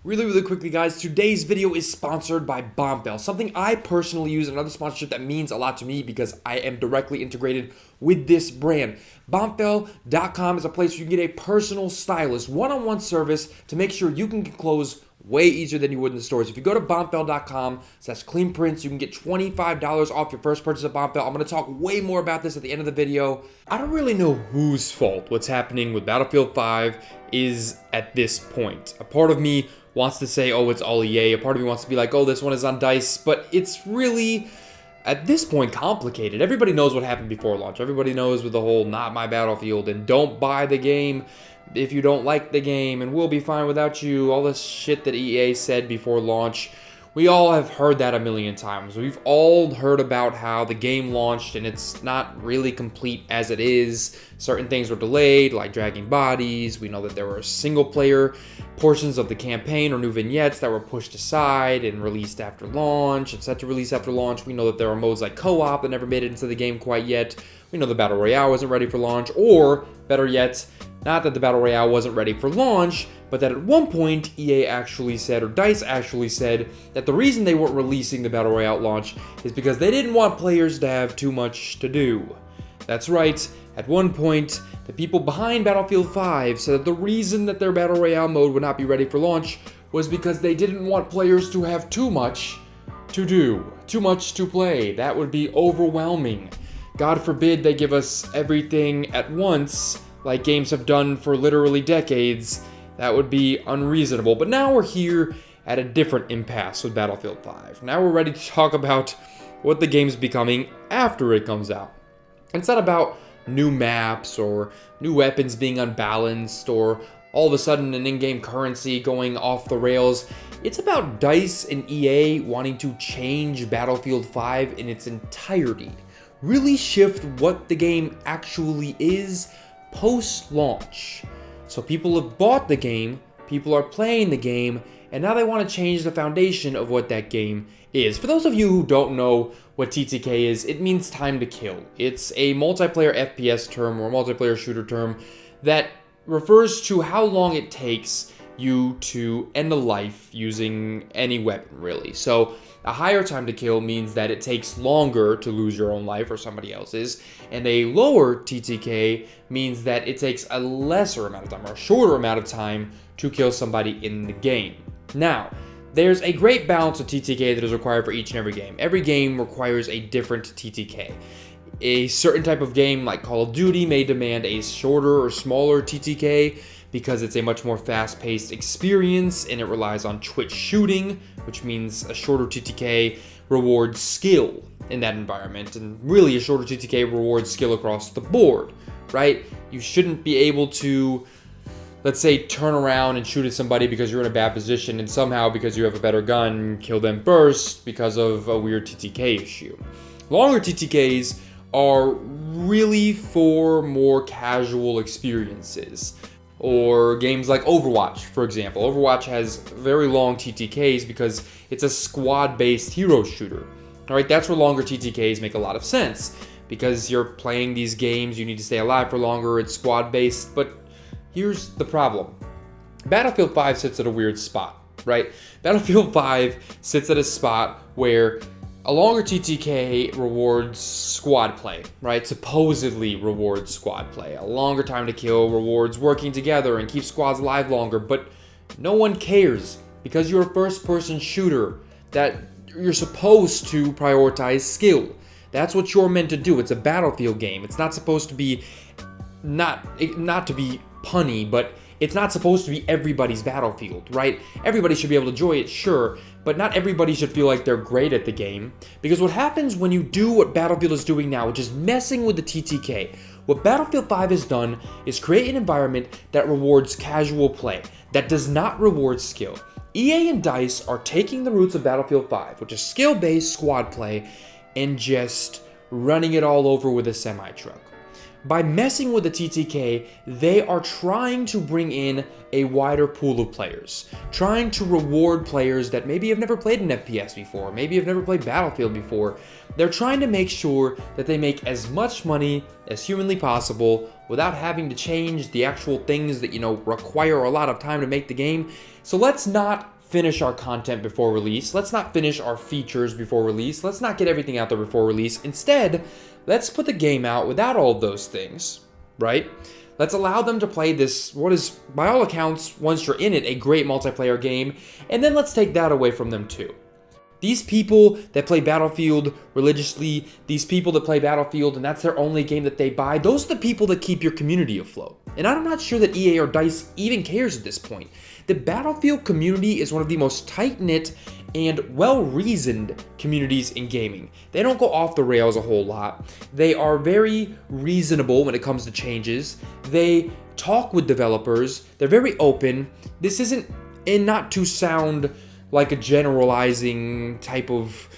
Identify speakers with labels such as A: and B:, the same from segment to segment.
A: Really quickly, guys, today's video is sponsored by Bombfell, something I personally use, another sponsorship that means a lot to me because I am directly integrated with this brand. Bombfell.com is a place where you can get a personal stylist, one-on-one service to make sure you can get clothes way easier than you would in the stores. If you go to bombfell.com/cleanprints, you can get $25 off your first purchase of Bombfell. I'm going to talk way more about this at the end of the video. I don't really know whose fault what's happening with Battlefield 5 is at this point. A part of me wants to say, oh, it's all EA. A part of me wants to be like, oh, this one is on DICE. But it's really, at this point, complicated. Everybody knows what happened before launch. Everybody knows with the whole not my Battlefield and don't buy the game if you don't like the game and we'll be fine without you. All this shit that EA said before launch. We all have heard that a million times. We've all heard about how the game launched and it's not really complete as it is. Certain things were delayed, like dragging bodies. We know that there were single-player portions of the campaign or new vignettes that were pushed aside and released after launch and set to release after launch. We know that there are modes like co-op that never made it into the game quite yet. We know the Battle Royale wasn't ready for launch, or better yet, not that the Battle Royale wasn't ready for launch, but that at one point EA actually said, or DICE actually said, that the reason they weren't releasing the Battle Royale at launch is because they didn't want players to have too much to do. That's right, at one point, the people behind Battlefield 5 said that the reason that their Battle Royale mode would not be ready for launch was because they didn't want players to have too much to do, too much to play. That would be overwhelming. God forbid they give us everything at once, like games have done for literally decades. That would be unreasonable. But now we're here at a different impasse with Battlefield 5. Now we're ready to talk about what the game's becoming after it comes out. It's not about new maps or new weapons being unbalanced or all of a sudden an in-game currency going off the rails. It's about DICE and EA wanting to change Battlefield 5 in its entirety. Really shift what the game actually is post-launch. So people have bought the game, people are playing the game, and now they want to change the foundation of what that game is. For those of you who don't know what TTK is, it means time to kill. It's a multiplayer FPS term or multiplayer shooter term that refers to how long it takes you to end a life using any weapon, really. So a higher time to kill means that it takes longer to lose your own life or somebody else's, and a lower TTK means that it takes a lesser amount of time or a shorter amount of time to kill somebody in the game. Now, there's a great balance of TTK that is required for each and every game. Every game requires a different TTK. A certain type of game like Call of Duty may demand a shorter or smaller TTK because it's a much more fast-paced experience and it relies on twitch shooting, which means a shorter TTK rewards skill in that environment, and really a shorter TTK rewards skill across the board, right? You shouldn't be able to, let's say, turn around and shoot at somebody because you're in a bad position and somehow because you have a better gun, kill them first because of a weird TTK issue. Longer TTKs are really for more casual experiences. Or games like Overwatch, for example. Overwatch has very long TTKs because it's a squad-based hero shooter. All right, that's where longer TTKs make a lot of sense. Because you're playing these games, you need to stay alive for longer, it's squad-based. But here's the problem. Battlefield 5 sits at a weird spot, right? Battlefield 5 sits at a spot where a longer TTK rewards squad play, right? Supposedly rewards squad play. A longer time to kill rewards working together and keeps squads alive longer, but no one cares because you're a first-person shooter that you're supposed to prioritize skill. That's what you're meant to do. It's a Battlefield game. It's not supposed to be, not to be punny, but it's not supposed to be everybody's Battlefield, right? Everybody should be able to enjoy it, sure, but not everybody should feel like they're great at the game. Because what happens when you do what Battlefield is doing now, which is messing with the TTK, what Battlefield 5 has done is create an environment that rewards casual play, that does not reward skill. EA and DICE are taking the roots of Battlefield 5, which is skill-based squad play, and just running it all over with a semi-truck. By messing with the TTK, they are trying to bring in a wider pool of players, trying to reward players that maybe have never played an FPS before, maybe have never played Battlefield before. They're trying to make sure that they make as much money as humanly possible without having to change the actual things that, require a lot of time to make the game. So let's not finish our content before release. Let's not finish our features before release. Let's not get everything out there before release. Instead, let's put the game out without all of those things, right? Let's allow them to play this, what is, by all accounts, once you're in it, a great multiplayer game, and then let's take that away from them too. These people that play Battlefield religiously, these people that play Battlefield and that's their only game that they buy, those are the people that keep your community afloat. And I'm not sure that EA or DICE even cares at this point. The Battlefield community is one of the most tight-knit and well-reasoned communities in gaming. They don't go off the rails a whole lot. They are very reasonable when it comes to changes. They talk with developers. They're very open. This isn't, and not to sound like a generalizing type of,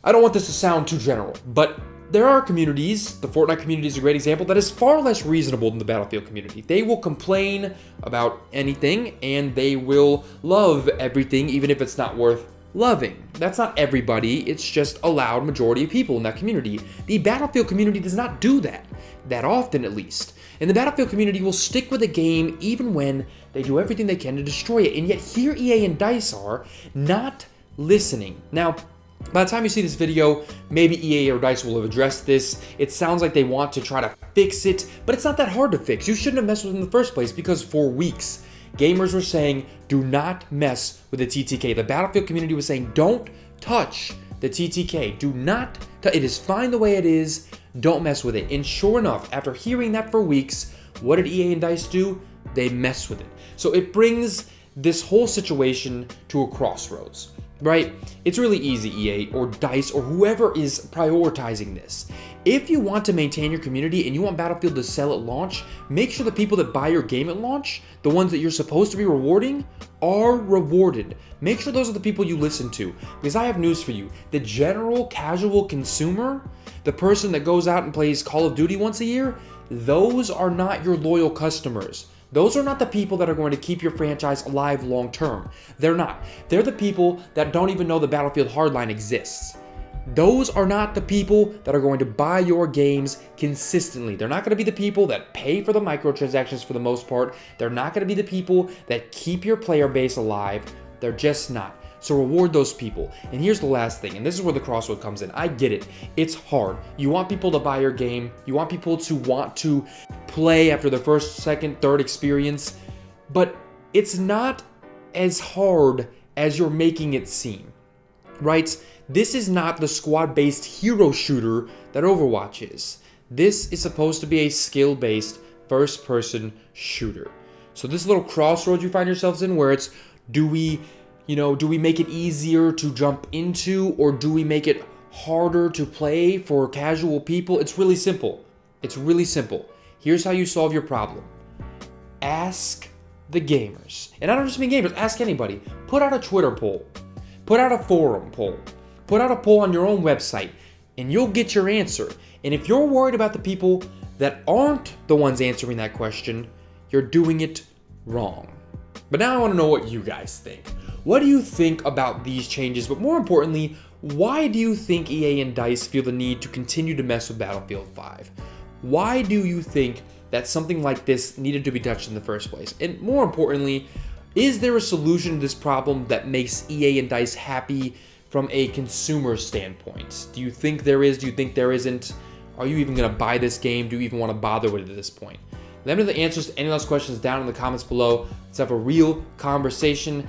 A: I don't want this to sound too general, but there are communities, the Fortnite community is a great example, that is far less reasonable than the Battlefield community. They will complain about anything, and they will love everything, even if it's not worth loving. That's not everybody, it's just a loud majority of people in that community. The Battlefield community does not do that often at least. And the Battlefield community will stick with a game even when they do everything they can to destroy it. And yet here EA and DICE are not listening. Now, by the time you see this video, maybe EA or DICE will have addressed this. It sounds like they want to try to fix it, but it's not that hard to fix. You shouldn't have messed with it in the first place because for weeks, gamers were saying, do not mess with the TTK. The Battlefield community was saying, don't touch the TTK. Do not, it is fine the way it is. Don't mess with it. And sure enough, after hearing that for weeks, what did EA and DICE do? They mess with it. So it brings this whole situation to a crossroads, right? It's really easy, EA or DICE or whoever is prioritizing this. If you want to maintain your community and you want Battlefield to sell at launch, make sure the people that buy your game at launch, the ones that you're supposed to be rewarding, are rewarded. Make sure those are the people you listen to. Because I have news for you. The general casual consumer, the person that goes out and plays Call of Duty once a year, those are not your loyal customers. Those are not the people that are going to keep your franchise alive long term. They're not. They're the people that don't even know the Battlefield Hardline exists. Those are not the people that are going to buy your games consistently. They're not going to be the people that pay for the microtransactions for the most part. They're not going to be the people that keep your player base alive. They're just not. So reward those people. And here's the last thing, and this is where the crossroad comes in. I get it. It's hard. You want people to buy your game. You want people to want to play after the first, second, third experience. But it's not as hard as you're making it seem, right? This is not the squad-based hero shooter that Overwatch is. This is supposed to be a skill-based first-person shooter. So this little crossroads you find yourselves in where it's, do we make it easier to jump into or do we make it harder to play for casual people? It's really simple. It's really simple. Here's how you solve your problem. Ask the gamers. And I don't just mean gamers, ask anybody. Put out a Twitter poll. Put out a forum poll. Put out a poll on your own website and you'll get your answer. And if you're worried about the people that aren't the ones answering that question, you're doing it wrong. But now I want to know what you guys think. What do you think about these changes? But more importantly, why do you think EA and DICE feel the need to continue to mess with Battlefield 5? Why do you think that something like this needed to be touched in the first place? And more importantly, is there a solution to this problem that makes EA and DICE happy from a consumer standpoint? Do you think there is? Do you think there isn't? Are you even going to buy this game? Do you even want to bother with it at this point? Let me know the answers to any of those questions down in the comments below. Let's have a real conversation.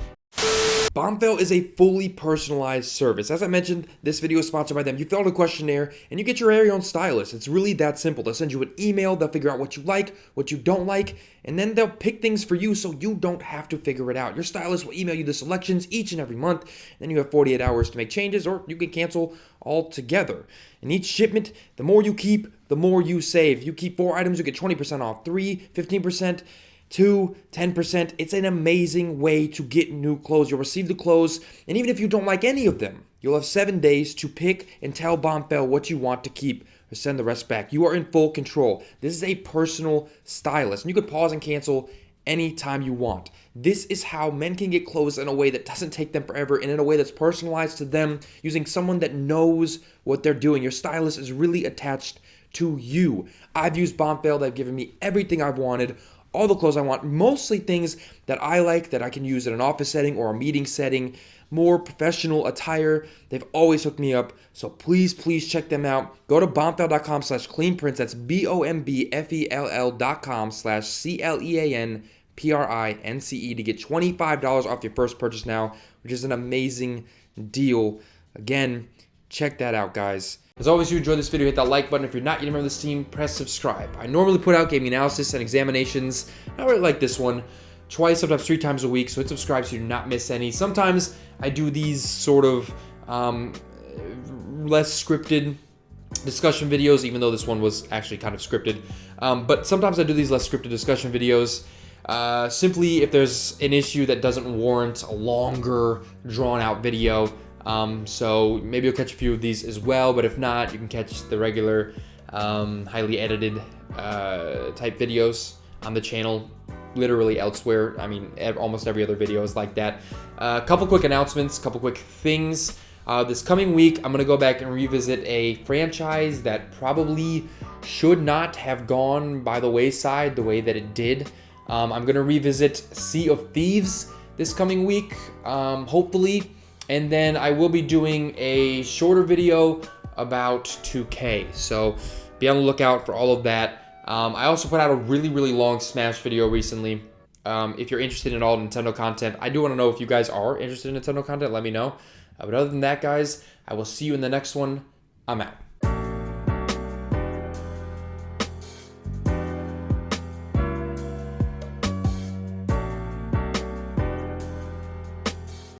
A: Bombfell is a fully personalized service. As I mentioned, this video is sponsored by them. You fill out a questionnaire and you get your very own stylist. It's really that simple. They'll send you an email, they'll figure out what you like, what you don't like, and then they'll pick things for you so you don't have to figure it out. Your stylist will email you the selections each and every month, and then you have 48 hours to make changes or you can cancel altogether. And each shipment, the more you keep, the more you save. If you keep 4 items, you get 20% off, 3, 15%, 2, 10%. It's an amazing way to get new clothes. You'll receive the clothes, and even if you don't like any of them, you'll have 7 days to pick and tell Bombfell what you want to keep or send the rest back. You are in full control. This is a personal stylist, and you can pause and cancel anytime you want. This is how men can get clothes in a way that doesn't take them forever and in a way that's personalized to them using someone that knows what they're doing. Your stylist is really attached to you. I've used Bombfell. They've given me everything I've wanted. all the clothes I want, mostly things that I like that I can use in an office setting or a meeting setting, more professional attire. They've always hooked me up, so please check them out. Go to bombfell.com/cleanprints. That's bombfell.com/CLEANPRINCE to get $25 off your first purchase now, which is an amazing deal. Again, check that out, guys. As always, if you enjoyed this video, hit that like button. If you're not yet a member of this team, press subscribe. I normally put out gaming analysis and examinations. I really like this one. Twice, sometimes 3 times a week, so hit subscribe so you do not miss any. Sometimes I do these sort of less scripted discussion videos, even though this one was actually kind of scripted. But sometimes I do these less scripted discussion videos. Simply if there's an issue that doesn't warrant a longer, drawn-out video. So maybe you'll catch a few of these as well, but if not, you can catch the regular, highly edited type videos on the channel, literally elsewhere. I mean, almost every other video is like that. A couple quick announcements, couple quick things. This coming week, I'm going to go back and revisit a franchise that probably should not have gone by the wayside the way that it did. I'm going to revisit Sea of Thieves this coming week, hopefully. And then I will be doing a shorter video about 2K. So be on the lookout for all of that. I also put out a really long Smash video recently. If you're interested in all Nintendo content, I do want to know if you guys are interested in Nintendo content. Let me know. But other than that, guys, I will see you in the next one. I'm out.